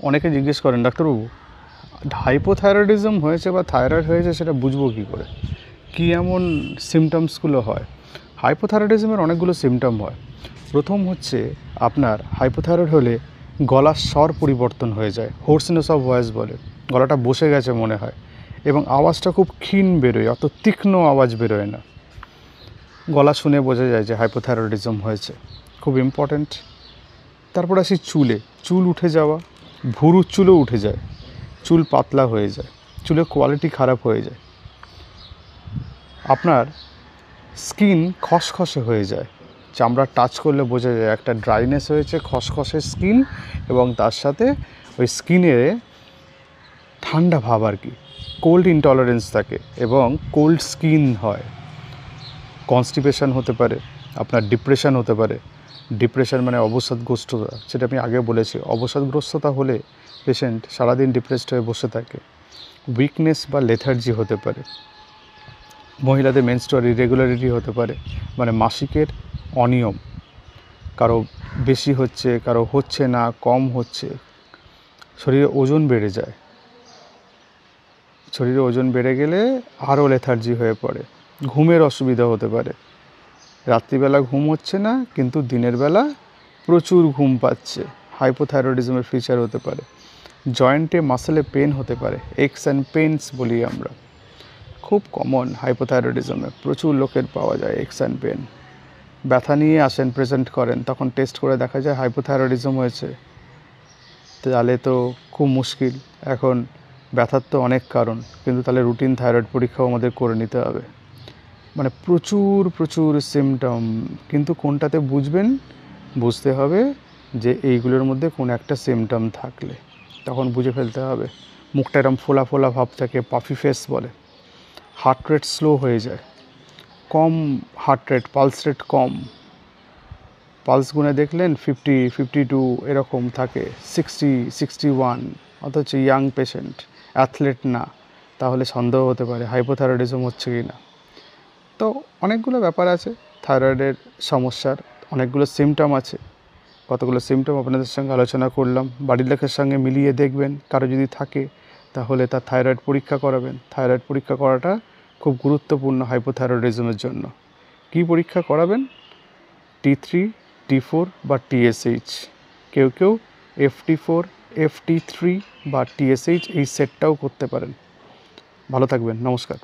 অনেকে জিজ্ঞেস করেন ডাক্তারবাবু হাইপোথাইরয়েডিজম হয়েছে বা থাইরয়েড হয়েছে সেটা বুঝবো কী করে, কী এমন সিমটমসগুলো হয়। হাইপোথাইরয়েডিজমের অনেকগুলো সিমটম হয়। প্রথম হচ্ছে আপনার হাইপোথাইরয়েড হলে গলার স্বর পরিবর্তন হয়ে যায়, হোর্সনেস অফ ভয়েস বলে, গলাটা বসে গেছে মনে হয় এবং আওয়াজটা খুব ক্ষীণ বেরোয়, অত তীক্ষ্ণ আওয়াজ বেরোয় না। গলা শুনে বোঝা যায় যে হাইপোথাইরয়েডিজম হয়েছে, খুব ইম্পর্ট্যান্ট। তারপর আসি চুল উঠে যাওয়া, ভুরুর চুলও উঠে যায়, চুল পাতলা হয়ে যায়, চুলের কোয়ালিটি খারাপ হয়ে যায়। আপনার স্কিন খসখসে হয়ে যায়, চামড়া টাচ করলে বোঝা যায় একটা ড্রাইনেস হয়েছে, খসখসে স্কিন, এবং তার সাথে ওই স্কিনে ঠান্ডা ভাব আর কি, কোল্ড ইনটলারেন্স থাকে এবং কোল্ড স্কিন হয়। কনস্টিপেশন হতে পারে, আপনার ডিপ্রেশন হতে পারে। ডিপ্রেশন মানে অবসাদগ্রস্ততা, সেটা আমি আগে বলেছি। অবসাদগ্রস্ততা হলে পেশেন্ট সারাদিন ডিপ্রেসড হয়ে বসে থাকে। উইকনেস বা লেথার্জি হতে পারে। মহিলাদের মেনস্ট্রুয়াল ইরেগুলারিটি হতে পারে, মানে মাসিকের অনিয়ম, কারো বেশি হচ্ছে, কারো হচ্ছে না, কম হচ্ছে। শরীরে ওজন বেড়ে যায়, শরীরে ওজন বেড়ে গেলে আরও লেথার্জি হয়ে পড়ে। ঘুমের অসুবিধা হতে পারে, রাত্রিবেলা ঘুম হচ্ছে না কিন্তু দিনের বেলা প্রচুর ঘুম পাচ্ছে, হাইপোথাইরয়েডিজমের ফিচার হতে পারে। জয়েন্টে মাসেলে পেন হতে পারে, এক্স অ্যান্ড পেনস বলি আমরা, খুব কমন হাইপোথাইরয়েডিজমে, প্রচুর লোকের পাওয়া যায় এক্স অ্যান্ড পেন। ব্যথা নিয়ে আসেন, প্রেজেন্ট করেন, তখন টেস্ট করে দেখা যায় হাইপোথাইরয়েডিজম হয়েছে, তাহলে তো খুব মুশকিল। এখন ব্যথার তো অনেক কারণ, কিন্তু তাহলে রুটিন থাইরয়েড পরীক্ষাও আমাদের করে নিতে হবে। মানে প্রচুর সিমটম, কিন্তু কোনটাতে বুঝবেন, বুঝতে হবে যে এইগুলোর মধ্যে কোন একটা সিমটম থাকলে তখন বুঝে ফেলতে হবে। মুখটা এরকম ফোলা ফোলা ভাব থাকে, পাফি ফেস বলে। হার্ট রেট স্লো হয়ে যায়, কম হার্ট রেট, পালস রেট কম, পালস গুনে দেখলেন 50, 52 এরকম থাকে, 60, 61, অথচ ইয়াং পেশেন্ট, অ্যাথলেট না, তাহলে সন্দেহ হতে পারে হাইপোথাইরয়েডিজম হচ্ছে কি না। তো অনেকগুলো ব্যাপার আছে থাইরয়েডের সমস্যার, অনেকগুলো সিমটম আছে। কতগুলো সিমটম আপনাদের সঙ্গে আলোচনা করলাম, বাড়ির লোকের সঙ্গে মিলিয়ে দেখবেন, কারো যদি থাকে তাহলে তার থাইরয়েড পরীক্ষা করাবেন। থাইরয়েড পরীক্ষা করাটা খুব গুরুত্বপূর্ণ হাইপোথাইরয়েডিজমের জন্য। কি পরীক্ষা করাবেন? T3, T4 বা TSH, কেউ FT4, FT3 বা TSH, এই সেটটাও করতে পারেন। ভালো থাকবেন, নমস্কার।